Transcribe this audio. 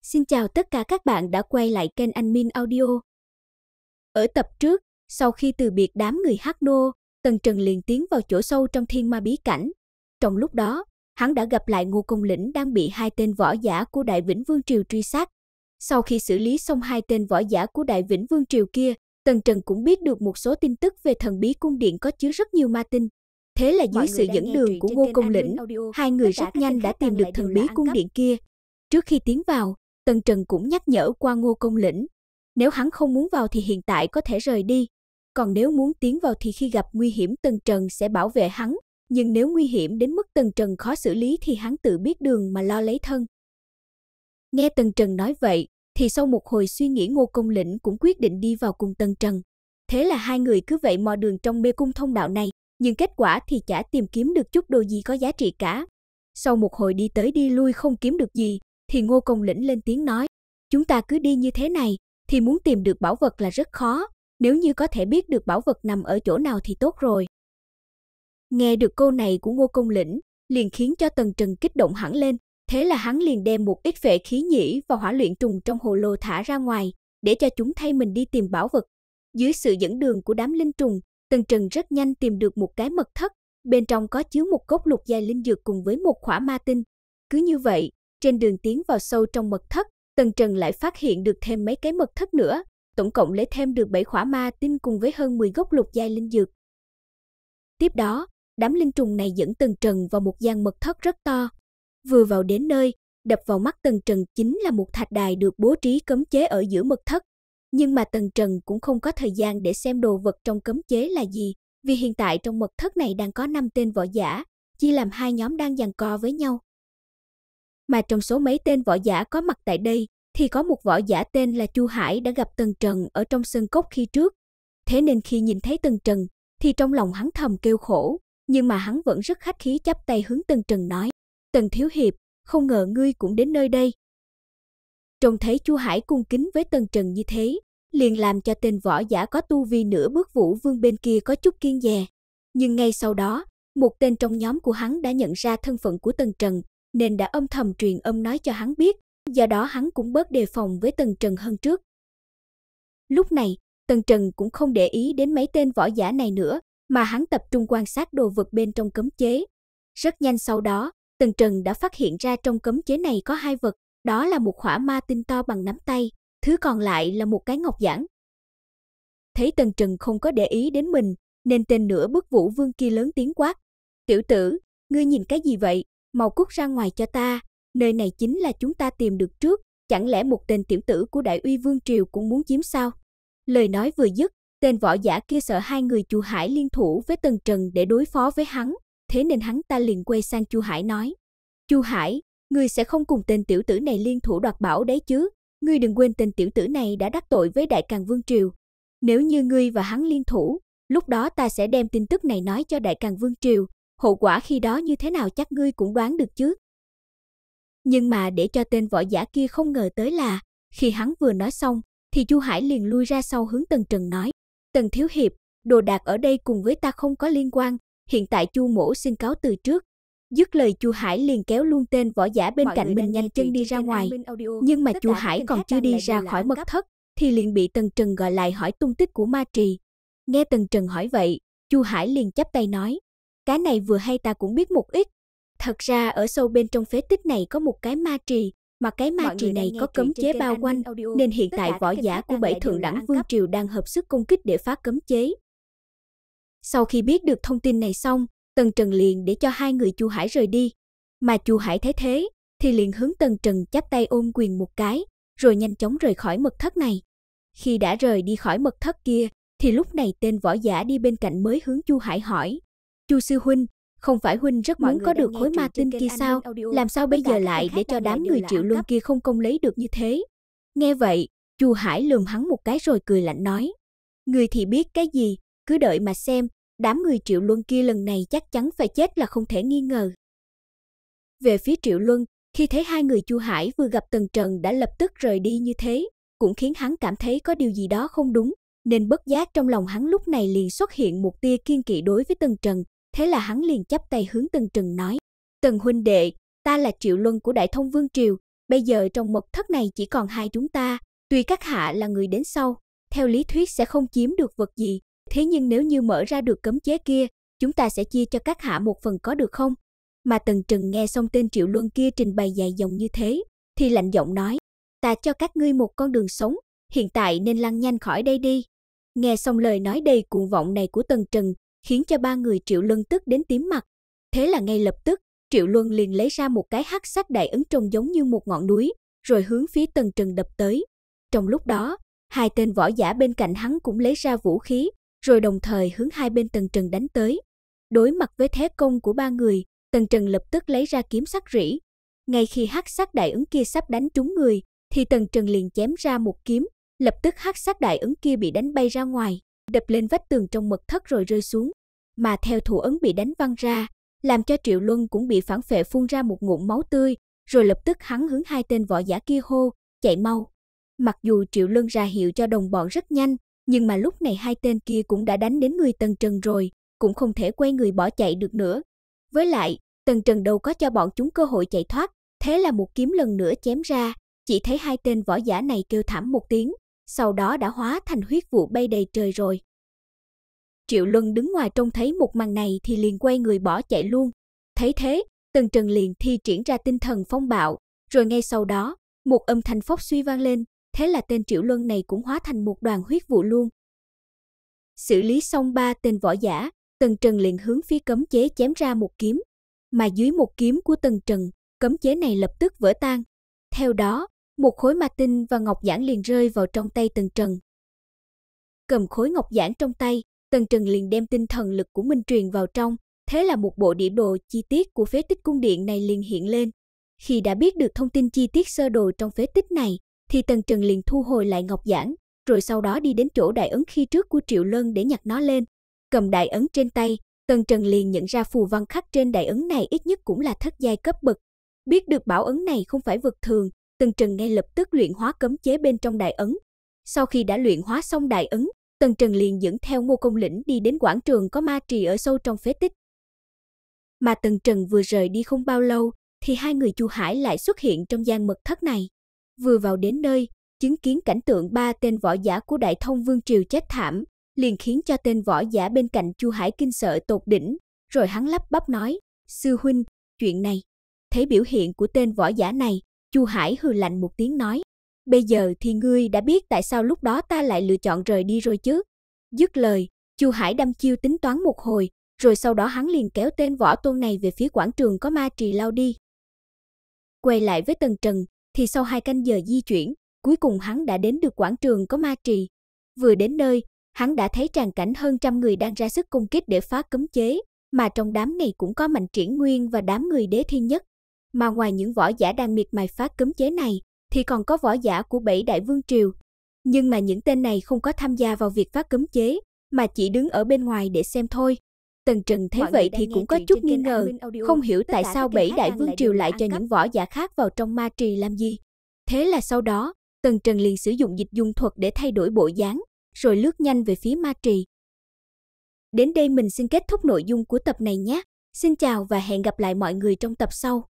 Xin chào tất cả các bạn đã quay lại kênh Admin Audio. Ở tập trước, sau khi từ biệt đám người Hắc Nô, Tần Trần liền tiến vào chỗ sâu trong thiên ma bí cảnh. Trong lúc đó, hắn đã gặp lại Ngô Công Lĩnh đang bị hai tên võ giả của Đại Vĩnh Vương Triều truy sát. Sau khi xử lý xong hai tên võ giả của Đại Vĩnh Vương Triều kia, Tần Trần cũng biết được một số tin tức về thần bí cung điện có chứa rất nhiều ma tinh. Thế là dưới sự dẫn đường của Ngô Công Lĩnh, hai người rất nhanh đã tìm được thần bí cung điện kia. Trước khi tiến vào, Tần Trần cũng nhắc nhở qua Ngô Công Lĩnh. Nếu hắn không muốn vào thì hiện tại có thể rời đi. Còn nếu muốn tiến vào thì khi gặp nguy hiểm Tần Trần sẽ bảo vệ hắn. Nhưng nếu nguy hiểm đến mức Tần Trần khó xử lý thì hắn tự biết đường mà lo lấy thân. Nghe Tần Trần nói vậy, thì sau một hồi suy nghĩ Ngô Công Lĩnh cũng quyết định đi vào cùng Tần Trần. Thế là hai người cứ vậy mò đường trong mê cung thông đạo này, nhưng kết quả thì chả tìm kiếm được chút đồ gì có giá trị cả. Sau một hồi đi tới đi lui không kiếm được gì, thì Ngô Công Lĩnh lên tiếng nói, chúng ta cứ đi như thế này, thì muốn tìm được bảo vật là rất khó, nếu như có thể biết được bảo vật nằm ở chỗ nào thì tốt rồi. Nghe được câu này của Ngô Công Lĩnh, liền khiến cho Tần Trần kích động hẳn lên, thế là hắn liền đem một ít phệ khí nhĩ và hỏa luyện trùng trong hồ lô thả ra ngoài, để cho chúng thay mình đi tìm bảo vật. Dưới sự dẫn đường của đám linh trùng, Tần Trần rất nhanh tìm được một cái mật thất, bên trong có chứa một cốc lục giai linh dược cùng với một khỏa ma tinh. Cứ như vậy, trên đường tiến vào sâu trong mật thất, Tần Trần lại phát hiện được thêm mấy cái mật thất nữa, tổng cộng lấy thêm được 7 khỏa ma tinh cùng với hơn 10 gốc lục giai linh dược. Tiếp đó, đám linh trùng này dẫn Tần Trần vào một gian mật thất rất to. Vừa vào đến nơi, đập vào mắt Tần Trần chính là một thạch đài được bố trí cấm chế ở giữa mật thất. Nhưng mà Tần Trần cũng không có thời gian để xem đồ vật trong cấm chế là gì, vì hiện tại trong mật thất này đang có 5 tên võ giả, chia làm hai nhóm đang giằng co với nhau. Mà trong số mấy tên võ giả có mặt tại đây, thì có một võ giả tên là Chu Hải đã gặp Tần Trần ở trong sơn cốc khi trước. Thế nên khi nhìn thấy Tần Trần, thì trong lòng hắn thầm kêu khổ, nhưng mà hắn vẫn rất khách khí chắp tay hướng Tần Trần nói, Tần Thiếu Hiệp, không ngờ ngươi cũng đến nơi đây. Trông thấy Chu Hải cung kính với Tần Trần như thế, liền làm cho tên võ giả có tu vi nửa bước Vũ Vương bên kia có chút kiêng dè. Nhưng ngay sau đó, một tên trong nhóm của hắn đã nhận ra thân phận của Tần Trần, nên đã âm thầm truyền âm nói cho hắn biết, do đó hắn cũng bớt đề phòng với Tần Trần hơn trước. Lúc này, Tần Trần cũng không để ý đến mấy tên võ giả này nữa, mà hắn tập trung quan sát đồ vật bên trong cấm chế. Rất nhanh sau đó, Tần Trần đã phát hiện ra trong cấm chế này có hai vật, đó là một khỏa ma tinh to bằng nắm tay, thứ còn lại là một cái ngọc giản. Thấy Tần Trần không có để ý đến mình, nên tên nửa bước Vũ Vương kia lớn tiếng quát, tiểu tử, ngươi nhìn cái gì vậy, mau cút ra ngoài cho ta, nơi này chính là chúng ta tìm được trước, chẳng lẽ một tên tiểu tử của Đại Uy Vương Triều cũng muốn chiếm sao? Lời nói vừa dứt, tên võ giả kia sợ hai người Chu Hải liên thủ với Tần Trần để đối phó với hắn, thế nên hắn ta liền quay sang Chu Hải nói, Chu Hải, ngươi sẽ không cùng tên tiểu tử này liên thủ đoạt bảo đấy chứ, ngươi đừng quên tên tiểu tử này đã đắc tội với Đại Càn Vương Triều. Nếu như ngươi và hắn liên thủ, lúc đó ta sẽ đem tin tức này nói cho Đại Càn Vương Triều, hậu quả khi đó như thế nào chắc ngươi cũng đoán được chứ. Nhưng mà để cho tên võ giả kia không ngờ tới là, khi hắn vừa nói xong, thì Chu Hải liền lui ra sau hướng Tần Trần nói, Tần Thiếu Hiệp, đồ đạc ở đây cùng với ta không có liên quan, hiện tại Chu mỗ xin cáo từ trước. Dứt lời Chu Hải liền kéo luôn tên võ giả bên cạnh mình nhanh chân đi ra ngoài. Nhưng mà Chu Hải còn chưa đi ra khỏi mật thất, thì liền bị Tần Trần gọi lại hỏi tung tích của ma trì. Nghe Tần Trần hỏi vậy, Chu Hải liền chắp tay nói, cái này vừa hay ta cũng biết một ít. Thật ra ở sâu bên trong phế tích này có một cái ma trì, mà cái ma trì này có cấm chế bao quanh, nên hiện tại võ giả của 7 thượng đẳng vương triều đang hợp sức công kích để phá cấm chế. Sau khi biết được thông tin này xong, Tần Trần liền để cho hai người Chu Hải rời đi. Mà Chu Hải thấy thế, thì liền hướng Tần Trần chắp tay ôm quyền một cái, rồi nhanh chóng rời khỏi mật thất này. Khi đã rời đi khỏi mật thất kia, thì lúc này tên võ giả đi bên cạnh mới hướng Chu Hải hỏi, Chu sư huynh, không phải huynh rất muốn có được khối ma tinh kia sao, làm sao bây giờ lại để cho đám người Triệu Luân kia không công lấy được như thế? Nghe vậy, Chu Hải lườm hắn một cái rồi cười lạnh nói, người thì biết cái gì, cứ đợi mà xem, đám người Triệu Luân kia lần này chắc chắn phải chết là không thể nghi ngờ. Về phía Triệu Luân, khi thấy hai người Chu Hải vừa gặp Tần Trần đã lập tức rời đi như thế, cũng khiến hắn cảm thấy có điều gì đó không đúng, nên bất giác trong lòng hắn lúc này liền xuất hiện một tia kiêng kỵ đối với Tần Trần. Thế là hắn liền chắp tay hướng Tần Trần nói, Tần huynh đệ, ta là Triệu Luân của Đại Thông Vương Triều, Bây giờ trong mật thất này chỉ còn hai chúng ta, tuy các hạ là người đến sau, theo lý thuyết sẽ không chiếm được vật gì, thế nhưng nếu như mở ra được cấm chế kia, chúng ta sẽ chia cho các hạ một phần có được không? Mà Tần Trừng nghe xong tên Triệu Luân kia trình bày dài dòng như thế, thì lạnh giọng nói, ta cho các ngươi một con đường sống, hiện tại nên lăn nhanh khỏi đây đi. Nghe xong lời nói đầy cuồng vọng này của Tần Trừng, khiến cho ba người Triệu Luân tức đến tím mặt. Thế là ngay lập tức, Triệu Luân liền lấy ra một cái hắc sắc đại ấn trông giống như một ngọn núi, rồi hướng phía Tần Trừng đập tới. Trong lúc đó, hai tên võ giả bên cạnh hắn cũng lấy ra vũ khí, rồi đồng thời hướng hai bên Tần Trừng đánh tới. Đối mặt với thế công của ba người, Tần Trừng lập tức lấy ra kiếm sắc rỉ. Ngay khi hắc sắc đại ấn kia sắp đánh trúng người, thì Tần Trừng liền chém ra một kiếm, lập tức hắc sắc đại ấn kia bị đánh bay ra ngoài, đập lên vách tường trong mật thất rồi rơi xuống. Mà theo thủ ấn bị đánh văng ra, làm cho Triệu Luân cũng bị phản phệ phun ra một ngụm máu tươi, rồi lập tức hắn hướng hai tên võ giả kia hô, chạy mau. Mặc dù Triệu Luân ra hiệu cho đồng bọn rất nhanh, nhưng mà lúc này hai tên kia cũng đã đánh đến người Tần Trừng rồi, cũng không thể quay người bỏ chạy được nữa. Với lại, Tần Trừng đâu có cho bọn chúng cơ hội chạy thoát, thế là một kiếm lần nữa chém ra, chỉ thấy hai tên võ giả này kêu thảm một tiếng, sau đó đã hóa thành huyết vụ bay đầy trời rồi. Triệu Luân đứng ngoài trông thấy một màn này thì liền quay người bỏ chạy luôn. Thấy thế, Tần Trừng liền thi triển ra tinh thần phong bạo, rồi ngay sau đó, một âm thanh phốc suy vang lên, thế là tên Triệu Luân này cũng hóa thành một đoàn huyết vụ luôn. Xử lý xong ba tên võ giả, Tần Trừng liền hướng phía cấm chế chém ra một kiếm, mà dưới một kiếm của Tần Trừng, cấm chế này lập tức vỡ tan. Theo đó, một khối ma tinh và ngọc giản liền rơi vào trong tay Tần Trừng. Cầm khối ngọc giản trong tay, Tần Trừng liền đem tinh thần lực của mình truyền vào trong, thế là một bộ địa đồ chi tiết của phế tích cung điện này liền hiện lên. Khi đã biết được thông tin chi tiết sơ đồ trong phế tích này, thì Tần Trừng liền thu hồi lại ngọc giản, rồi sau đó đi đến chỗ đại ấn khi trước của Triệu Luân để nhặt nó lên. Cầm đại ấn trên tay, Tần Trừng liền nhận ra phù văn khắc trên đại ấn này ít nhất cũng là thất giai cấp bậc. Biết được bảo ấn này không phải vật thường, Tần Trừng ngay lập tức luyện hóa cấm chế bên trong đại ấn. Sau khi đã luyện hóa xong đại ấn, Tần Trừng liền dẫn theo Ngô Công Lĩnh đi đến quảng trường có ma trì ở sâu trong phế tích. Mà Tần Trừng vừa rời đi không bao lâu, thì hai người Chu Hải lại xuất hiện trong gian mật thất này. Vừa vào đến nơi, chứng kiến cảnh tượng ba tên võ giả của Đại Thông Vương triều chết thảm, liền khiến cho tên võ giả bên cạnh Chu Hải kinh sợ tột đỉnh, rồi hắn lắp bắp nói, sư huynh, chuyện này. Thấy biểu hiện của tên võ giả này, Chu Hải hừ lạnh một tiếng nói, bây giờ thì ngươi đã biết tại sao lúc đó ta lại lựa chọn rời đi rồi chứ. Dứt lời, Chu Hải đăm chiêu tính toán một hồi, rồi sau đó hắn liền kéo tên võ tôn này về phía quảng trường có ma trì lao đi. Quay lại với Tần Trừng, thì sau 2 canh giờ di chuyển, cuối cùng hắn đã đến được quảng trường có ma trì. Vừa đến nơi, hắn đã thấy tràng cảnh hơn trăm người đang ra sức công kích để phá cấm chế, mà trong đám này cũng có Mạnh Triển Nguyên và đám người Đế Thiên Nhất. Mà ngoài những võ giả đang miệt mài phá cấm chế này, thì còn có võ giả của 7 đại vương triều. Nhưng mà những tên này không có tham gia vào việc phá cấm chế, mà chỉ đứng ở bên ngoài để xem thôi. Tần Trừng thấy vậy thì cũng có chút nghi ngờ, không hiểu tại sao 7 đại vương triều lại cho những võ giả khác vào trong ma trì làm gì. Thế là sau đó, Tần Trừng liền sử dụng dịch dung thuật để thay đổi bộ dáng, rồi lướt nhanh về phía ma trì. Đến đây mình xin kết thúc nội dung của tập này nhé. Xin chào và hẹn gặp lại mọi người trong tập sau.